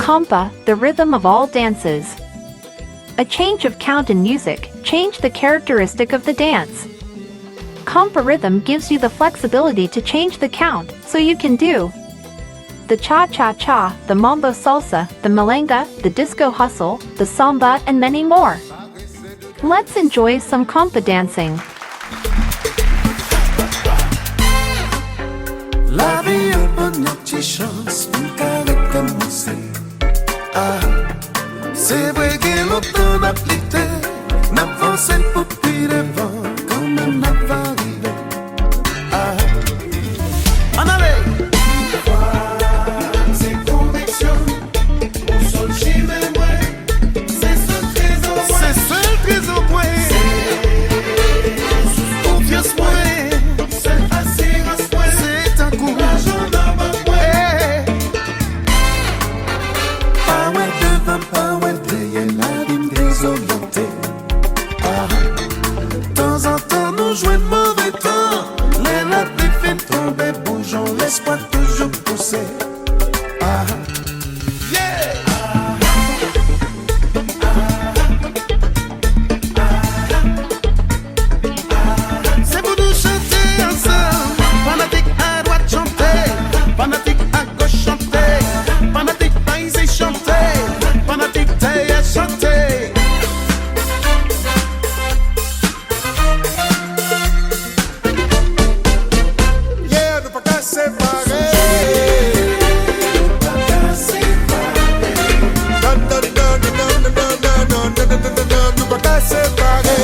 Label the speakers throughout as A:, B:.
A: Konpa, the rhythm of all dances. A change of count in music, change the characteristic of the dance. Konpa rhythm gives you the flexibility to change the count, so you can do the cha-cha-cha, the mambo salsa, the milonga, the disco hustle, the samba, and many more. Let's enjoy some Konpa dancing.
B: La vie a bonne petite chance, une carrette comme c'est vrai que l'automne a plité, n'avance pour puis devant, comme on a validé. En allez! C'est conviction, au sol j'y vais, c'est ce trésor, c'est ce trésor, c'est confiance, c'est assurance, c'est un courage en avant, power devant power, briller la ligne désorientée. De temps en temps, nous jouons de mauvais temps, les lapins fait tomber, bougeons, l'espoir toujours pousser. C'est pour nous chanter ensemble, fanatique à droite chanter, fanatique à gauche chanter, fanatique païsé chanter, fanatique taille à chanter. Yeah, ne pas qu'à séparer. Non, non, non, non, non, non, non, non, non, non, non, non, ne pas qu'à séparer.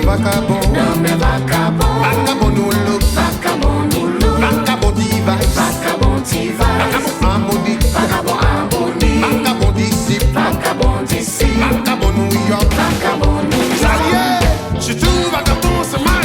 B: vagabond, vagabond no look, vagabond device, vagabond harmony, vagabond disciple, vagabond New York, ça y est, je suis vagabond ce matin.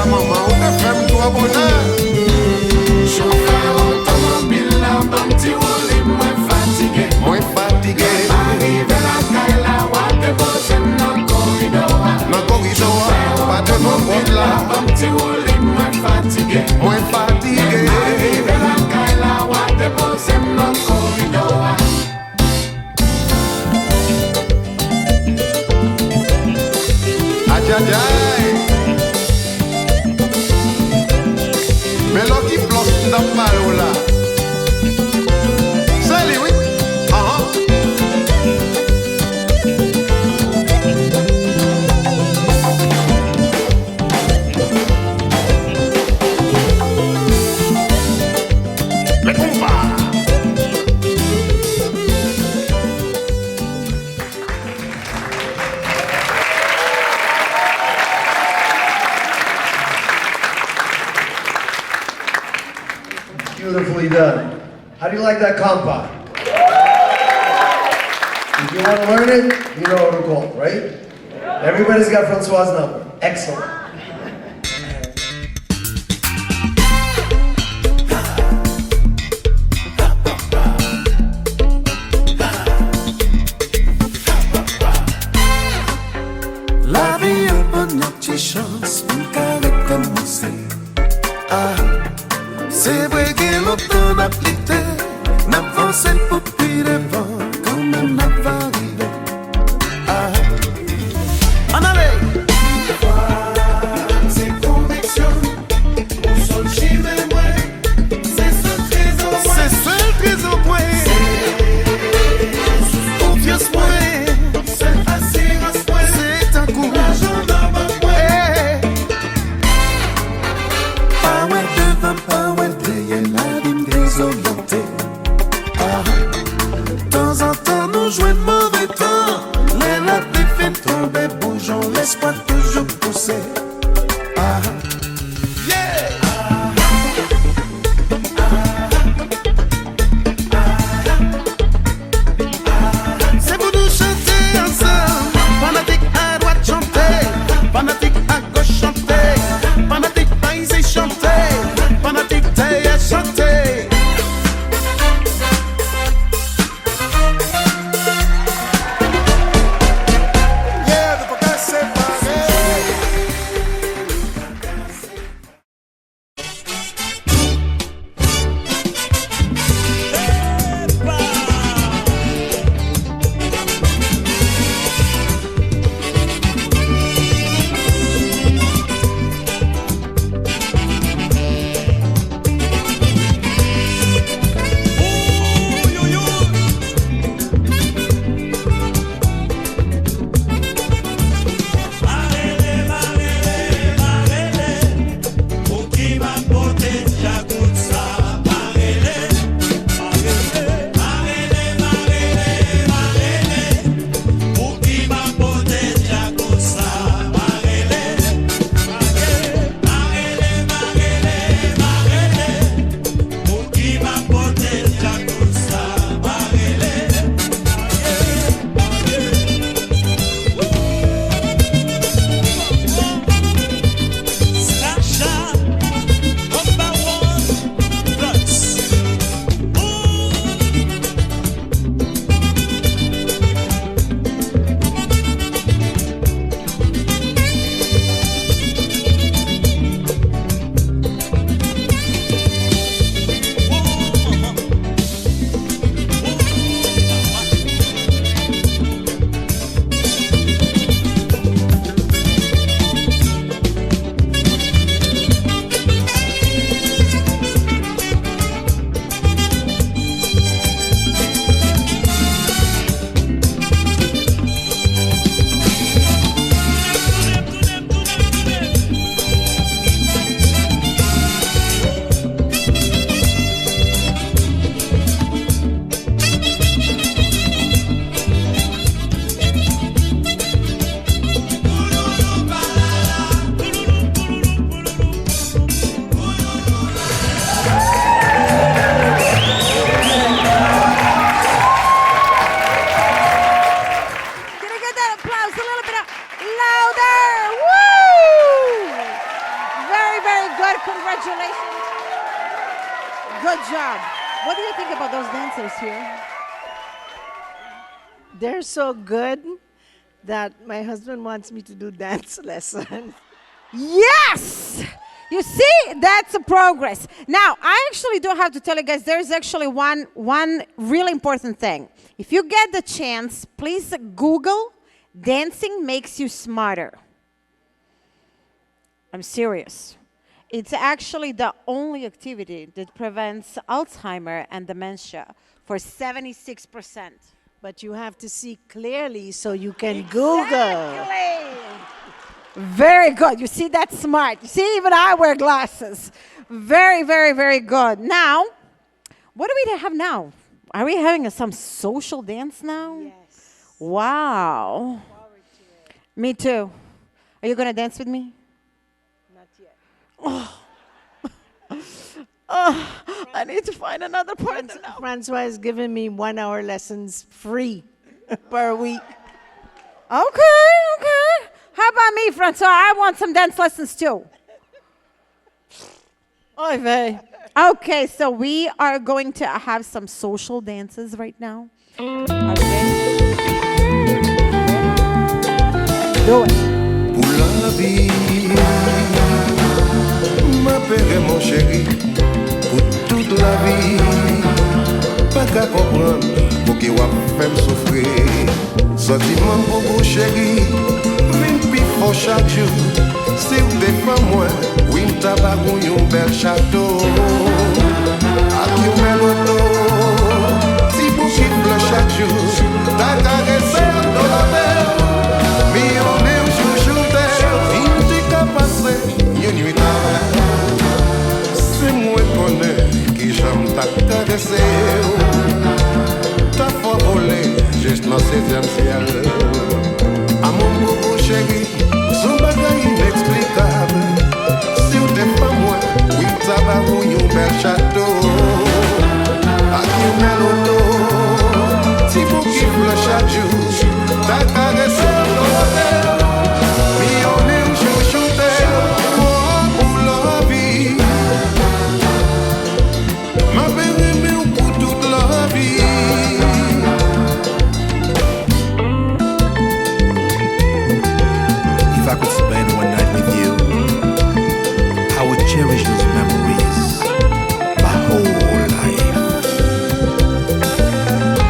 B: Maman, on te fait toi bonheur. Chauffeur automobile, la bande roulé, moins fatigué. Arrivé la caille, la ouate de bosse, dans le corridor. Pas de mon bord là. La bande roulé, moins fatigué. Arrivé la caille, la ouate de bosse, dans le corridor. Aïe, aïe, aïe. Mais l'on qui flosse dans le malo là. Salut, oui. Mais Konpa.
C: Beautifully done. How do you like that Konpa? If you want to learn it, you know what to call, right? Everybody's got Francois' number. Excellent.
B: La vie a bonne petite chance, une carré commencé. C'est vrai que l'automne a plité, n'avance pour plus devant, quand même n'a pas arrivé. En allez! C'est conviction, au sol chez moi, c'est ce trésor, moi. C'est confiance, moi. C'est assurance, moi. C'est un coup. L'argent dans ma moi.
D: Congratulations. Good job. What do you think about those dancers here?
E: They're so good that my husband wants me to do dance lessons.
D: Yes! You see, that's a progress. Now, I actually do have to tell you guys, there's actually one really important thing. If you get the chance, please Google dancing makes you smarter. I'm serious. It's actually the only activity that prevents Alzheimer and dementia for 76%.
E: But you have to see clearly so you can Google.
D: Exactly. Very good. You see, that's smart. You see, even I wear glasses. Very, very, very good. Now, what do we have now? Are we having some social dance now?
E: Yes.
D: Wow. Me too. Are you going to dance with me?
E: Not yet.
D: Oh, I need to find another partner now.
E: Francois is giving me 1 hour lessons free per week.
D: Okay. How about me, Francois? I want some dance lessons too. Oy vey. Okay, so we are going to have some social dances right now. Okay. Do it.
B: Pour la vie, ma père mon chéri, pour toute la vie, pas qu'à comprendre, pour qu'il va faire souffrir. Sentiment beaucoup chéri, vin plus fort chaque jour. Si vous défend moi, oui m'ta bagouille un bel château. A qui un bel auto, si vous kiffle chaque jour, t'as caressé dans la mer. Mais on est une nuit c'est moi connais qui j'aime ta caresser. Ta foi volée juste dans 7e ciel. À mon beau chéri, son bagage inexplicable. Si vous t'es pas moi, oui ça va vous un bel château. À qui on met l'auto, si vous kiffle chaque jour, ta caresser dans la terre. Mais on est un chouchouté.
F: If I could spend one night with you, I would cherish those memories my whole life.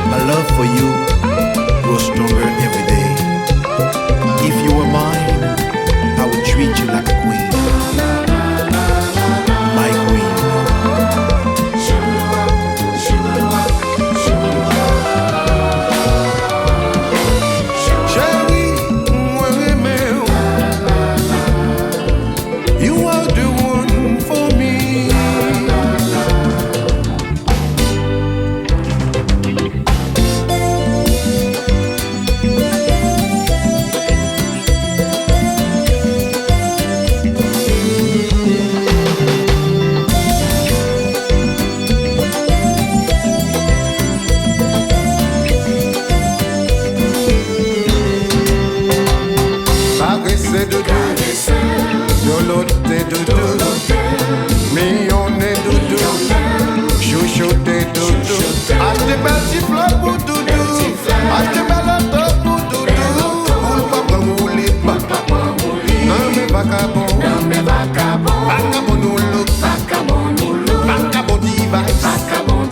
F: My love for you grows stronger every day. If you were mine, I would treat you like a queen. My queen.
B: You are the one for me. Caressé de deux, doloté de deux, millionné de deux, chouchouté de deux. Achetez belle siffleur pour doudou, achetez belle auto pour doudou. Pour pas rouler, non mais vagabond, vagabond nous look, vagabond device, vagabond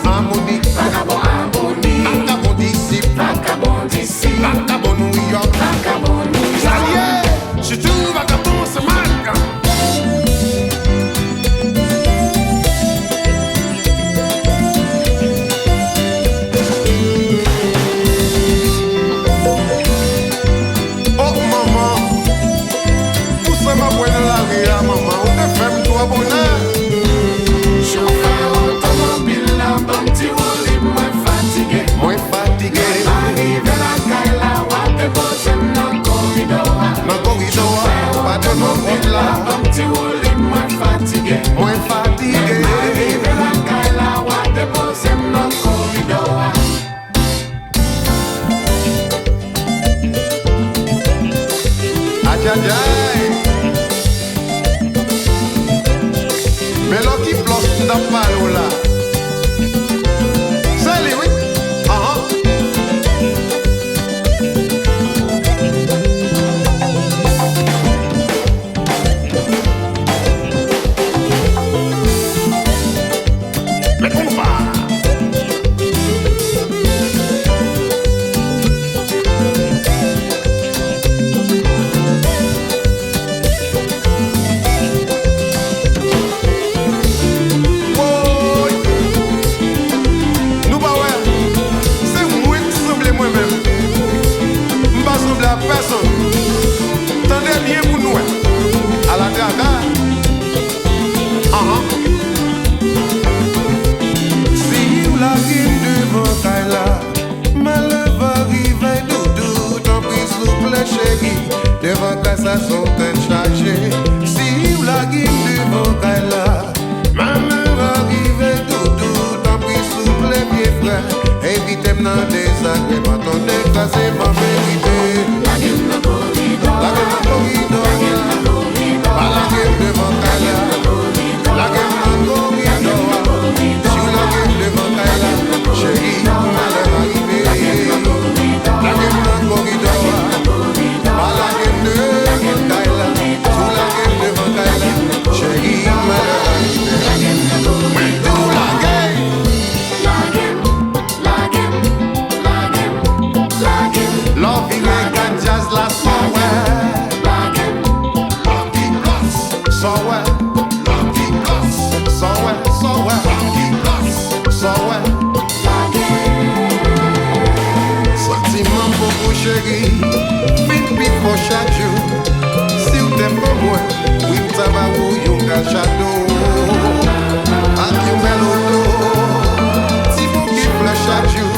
B: harmonique, vagabond disciple, vagabond New York. Je trouve vagabond, c'est mal. Oh maman, où ça m'a boire de la vie, maman, où te fais toi bonheur. Chauffeur automobile, la bonne petite roue, moins fatigué. Arrive la caille, la ouate, te pose dans le corridor. Pas de mon route là, comme tu roules, moins fatigué. Arrive la caille, la ouate, te pose dans le corridor. Aïe aïe aïe. Mais l'on qui flosse dans le palo là. C'est lui, oui. Mais Konpa. Tendez bien pour nous, à la gaga. Si vous la guine devant Kaila, malheur va arriver, doudou, tant pis souple chérie, devant casa sont chargés. Si vous la guine devant Kaila, malheur va arriver, doudou, tant pis souple pied frère, évitez-moi dans des agréments, ton décasé ma vérité. La guine de corridor, la guine devant Kaila, la guine de corridor, sur la guine devant Kaila, chérie, malheur arrivé. La guine de corridor, la guine devant Kaila, sur la guine devant Kaila, chérie, malheur arrivé. Mais tout la guine. Love you and jazz la so well. So well. So well, so well. So well. Sentiment beaucoup chéri, fin pis pour chaque jour. Si vous t'aimes pas moi, oui ça va où you got shadow. And you mellow. Si vous kiffez chaque jour,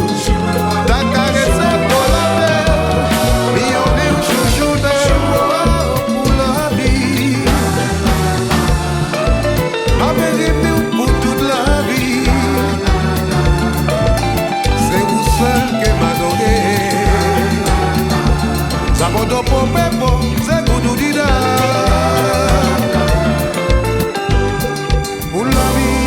B: ta caresse pour la paix. Mais on est au chouchou de pour la vie. Avec pour toute la vie. C'est vous seul qui m'adorez. Ça va donc pour Pepo, c'est pour nous dire. Pour la vie.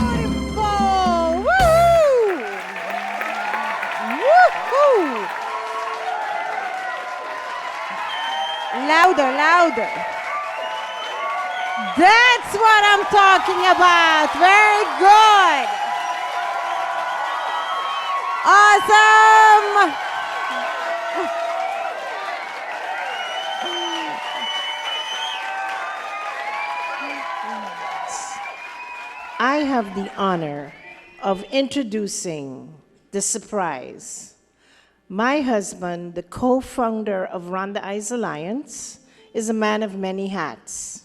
D: Beautiful! Woo! Woohoo! Louder, louder. That's what I'm talking about. Very good. Awesome.
E: I have the honor of introducing the surprise. My husband, the co-founder of Rhonda Eyes Alliance, is a man of many hats.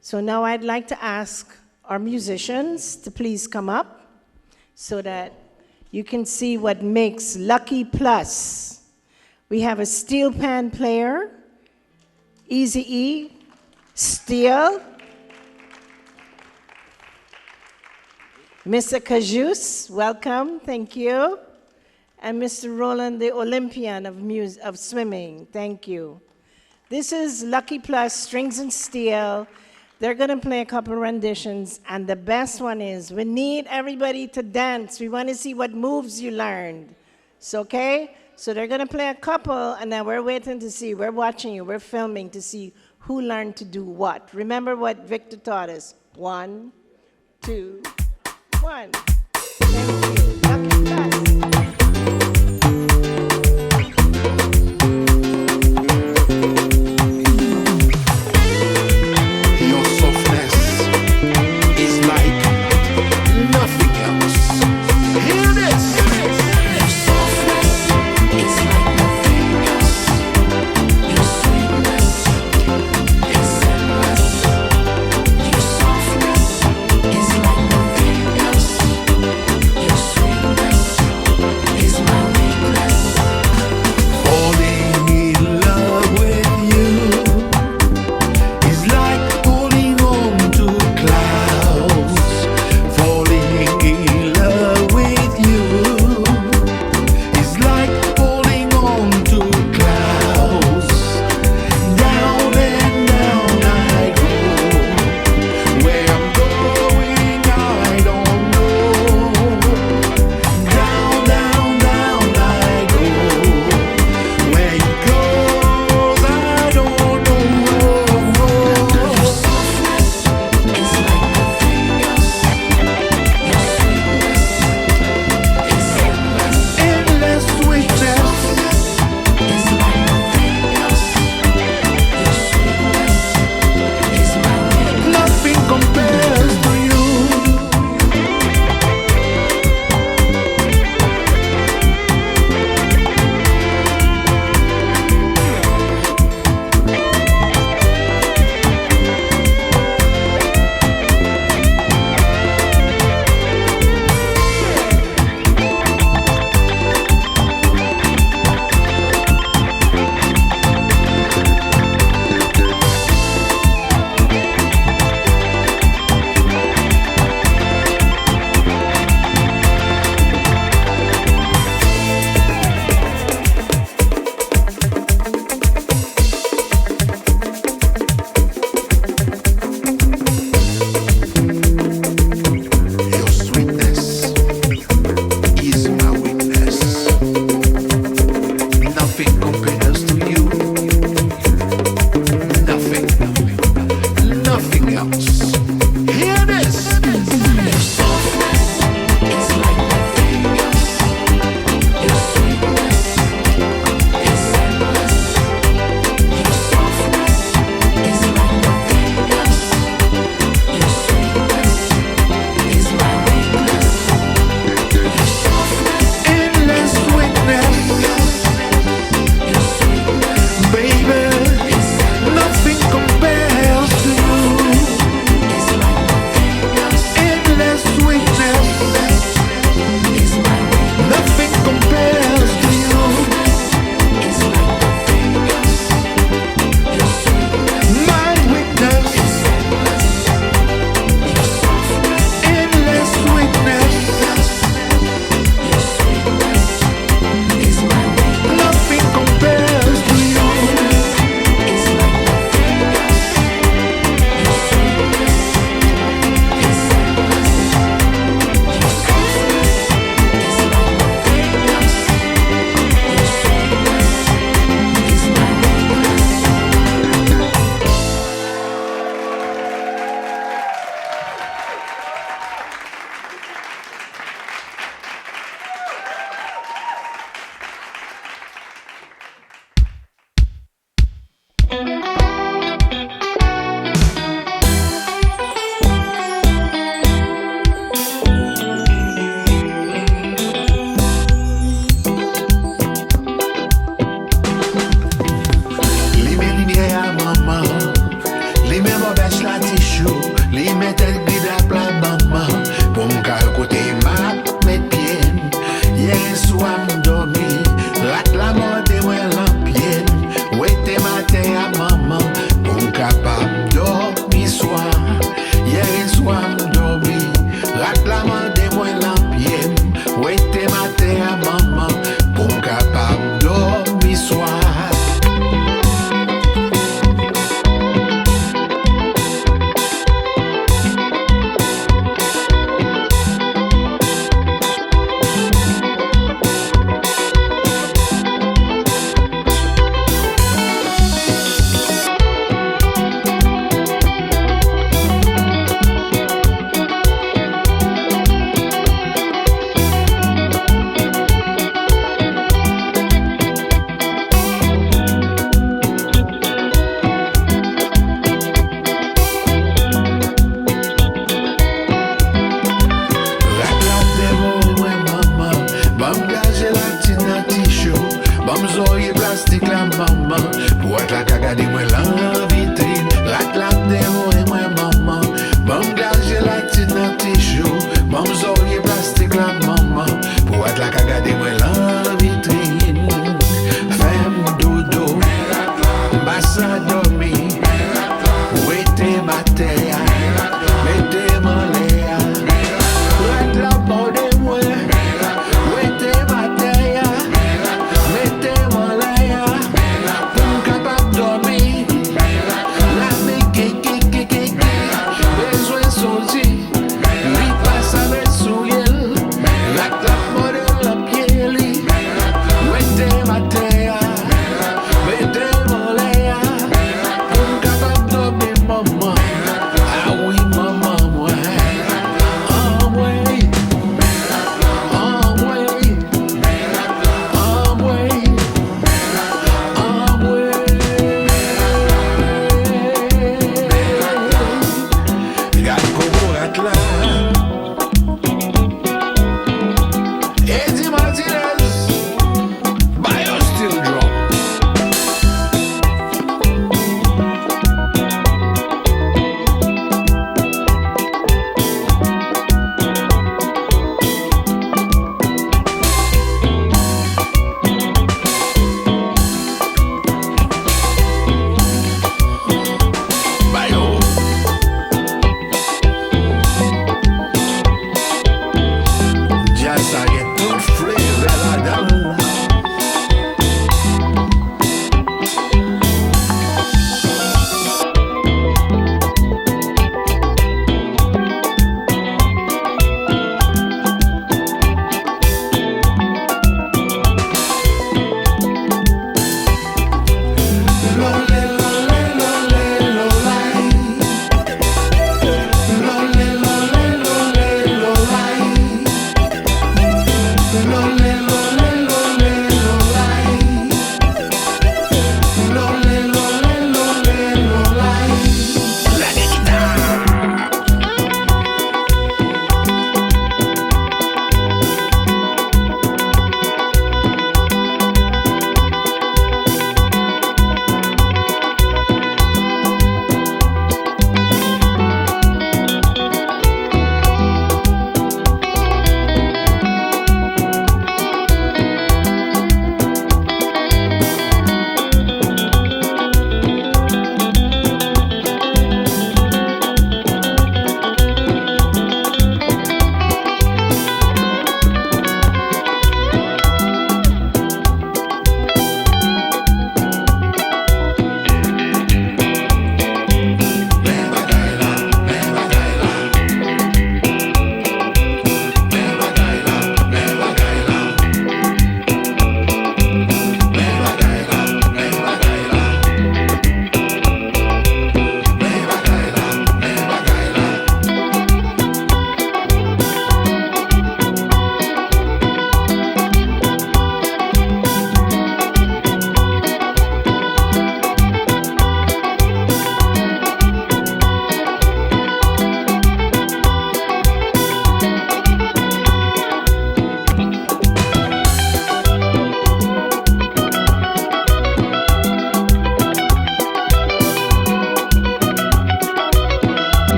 E: So now I'd like to ask our musicians to please come up so that you can see what makes Lucky Plus. We have a steel pan player, Easy-E, steel, Mr. Cajus, welcome, thank you. And Mr. Roland, the Olympian of swimming, thank you. This is Lucky Plus, strings and steel. They're gonna play a couple renditions, and the best one is, we need everybody to dance. We wanna see what moves you learned. So, okay? So they're gonna play a couple, and then we're waiting to see, we're watching you, we're filming to see who learned to do what. Remember what Victor taught us. 1, 2, 1. Thank you. Lucky Plus.
B: Your Plastic la maman, pour être la caga de moi là.